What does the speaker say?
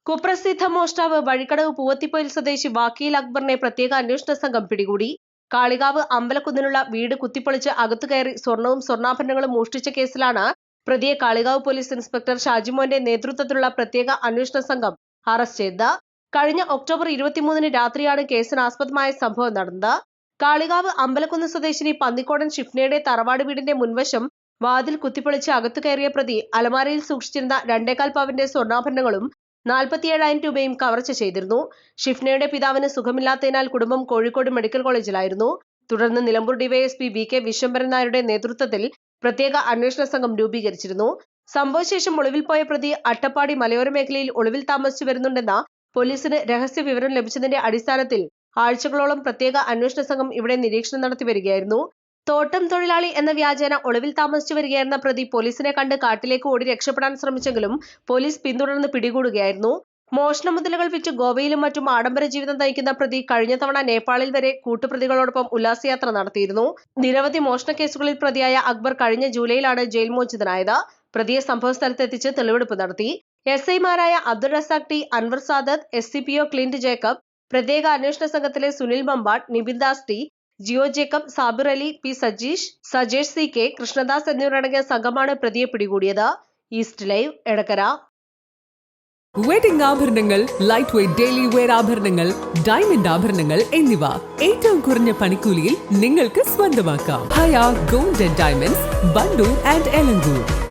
കുപ്രസിദ്ധ മോഷ്ടാവ് വഴിക്കടവ് പൂവത്തിപ്പൊയിൽ സ്വദേശി വാക്കീൽ അക്ബറിനെ പ്രത്യേക അന്വേഷണ സംഘം പിടികൂടി. കാളികാവ് അമ്പലക്കുന്നിലുള്ള വീട് കുത്തിപ്പൊളിച്ച് അകത്തുകയറി സ്വർണവും സ്വർണ്ണാഭരണങ്ങളും മോഷ്ടിച്ച കേസിലാണ് പ്രതിയെ കാളികാവ് പോലീസ് ഇൻസ്പെക്ടർ ഷാജിമോന്റെ നേതൃത്വത്തിലുള്ള പ്രത്യേക അന്വേഷണ സംഘം അറസ്റ്റ് ചെയ്തത്. കഴിഞ്ഞ ഒക്ടോബർ 23 രാത്രിയാണ് കേസിനാസ്പദമായ സംഭവം നടന്നത്. കാളികാവ് അമ്പലക്കുന്ന് സ്വദേശിനി പന്നിക്കോടൻ ഷിഫ്നയുടെ തറവാട് വീടിന്റെ മുൻവശം വാതിൽ കുത്തിപ്പൊളിച്ച് അകത്തു കയറിയ പ്രതി അലമാരയിൽ സൂക്ഷിച്ചിരുന്ന 2.25 പവന്റെ സ്വർണ്ണാഭരണങ്ങളും 47,000 രൂപയും കവർച്ച ചെയ്തിരുന്നു. ഷിഫ്നയുടെ പിതാവിന് സുഖമില്ലാത്തതിനാൽ കുടുംബം കോഴിക്കോട് മെഡിക്കൽ കോളേജിലായിരുന്നു. തുടർന്ന് Nilambur DYSP V K Vishwambharan നായരുടെ നേതൃത്വത്തിൽ പ്രത്യേക അന്വേഷണ സംഘം രൂപീകരിച്ചിരുന്നു. സംഭവശേഷം ഒളിവിൽ പോയ പ്രതി അട്ടപ്പാടി മലയോര മേഖലയിൽ ഒളിവിൽ താമസിച്ചു വരുന്നുണ്ടെന്ന പോലീസിന് രഹസ്യ വിവരം ലഭിച്ചതിന്റെ അടിസ്ഥാനത്തിൽ ആഴ്ചകളോളം പ്രത്യേക അന്വേഷണ സംഘം ഇവിടെ നിരീക്ഷണം നടത്തി വരികയായിരുന്നു. തോട്ടം തൊഴിലാളി എന്ന വ്യാജേന ഒളിവിൽ താമസിച്ചു വരികയായിരുന്ന പ്രതി പോലീസിനെ കണ്ട് കാട്ടിലേക്ക് ഓടി രക്ഷപ്പെടാൻ ശ്രമിച്ചെങ്കിലും പോലീസ് പിന്തുടർന്ന് പിടികൂടുകയായിരുന്നു. മോഷണ മുതലുകൾ വിറ്റ് ഗോവയിലും മറ്റും ആഡംബര ജീവിതം നയിക്കുന്ന പ്രതി കഴിഞ്ഞ തവണ നേപ്പാളിൽ വരെ കൂട്ടുപ്രതികളോടൊപ്പം ഉല്ലാസയാത്ര നടത്തിയിരുന്നു. നിരവധി മോഷണ കേസുകളിൽ പ്രതിയായ അക്ബർ കഴിഞ്ഞ ജൂലൈയിലാണ് ജയിൽ മോചിതനായത്. പ്രതിയെ സംഭവസ്ഥലത്തെത്തിച്ച് തെളിവെടുപ്പ് നടത്തി. SI-മാരായ Abdul Razak T, Anwar Sadath, SCPO Clint Jacob, പ്രത്യേക അന്വേഷണ സംഘത്തിലെ Sunil Mampad, Nibin Das T, Jio Jacob, Sabir Ali, P Sajeesh, Sajesh CK, Krishnadas എന്നിവരടങ്ങിയ സംഘമാണ് പ്രതിയെ പിടികൂടിയത്. East Live, Edakkara. വെഡിംഗ് ആഭരണങ്ങൾ, ലൈറ്റ് വെയ്റ്റ് ഡെയിലി വെയർ ആഭരണങ്ങൾ, ഡയമണ്ട് ആഭരണങ്ങൾ എന്നിവ ഏറ്റവും കുറഞ്ഞ പണിക്കൂലിയിൽ നിങ്ങൾക്ക് സ്വന്തമാക്കാം. Haya gold and diamonds, Bandur and Elankur.